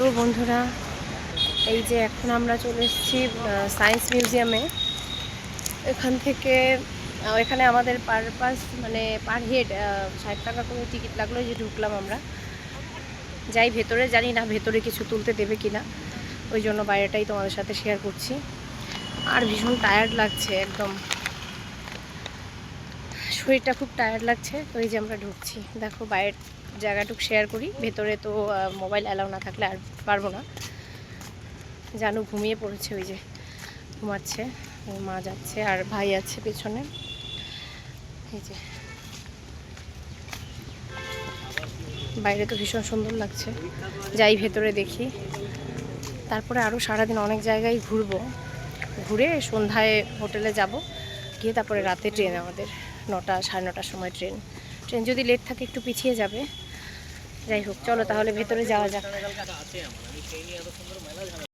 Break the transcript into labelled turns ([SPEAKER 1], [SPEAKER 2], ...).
[SPEAKER 1] তো বন্ধুরা, এই যে এখন আমরা চলে এসেছি সায়েন্স মিউজিয়ামে। এখান থেকে এখানে আমাদের মানে পার হেড 60 টাকা করে টিকিট লাগলো। যে ঢুকলাম আমরা, যাই ভেতরে, জানি না ভেতরে কিছু তুলতে দেবে কিনা, ওই জন্য বাইরেটাই তোমাদের সাথে শেয়ার করছি। আর ভীষণ টায়ার্ড লাগছে, একদম শরীরটা খুব টায়ার্ড লাগছে। তো এই যে আমরা ঢুকছি, দেখো বাইরের জায়গাটুকু শেয়ার করি। ভেতরে তো মোবাইল অ্যালাউ না থাকলে আর পারবো না। জানু ঘুমিয়ে পড়েছে, ওই যে ঘুমাচ্ছে, ওর মা যাচ্ছে আর ভাই আছে পেছনে। এই যে বাইরে তো ভীষণ সুন্দর লাগছে, যাই ভেতরে দেখি। তারপরে আরও সারাদিন অনেক জায়গায় ঘুরবো, ঘুরে সন্ধ্যায় হোটেলে যাব, গিয়ে তারপরে রাতে ট্রেন আমাদের 9টা সাড়ে 9টার সময় ট্রেন। ট্রেন যদি লেট থাকে একটু পিছিয়ে যাবে। যাই হোক, চলো তাহলে ভেতরে যাওয়া যাক।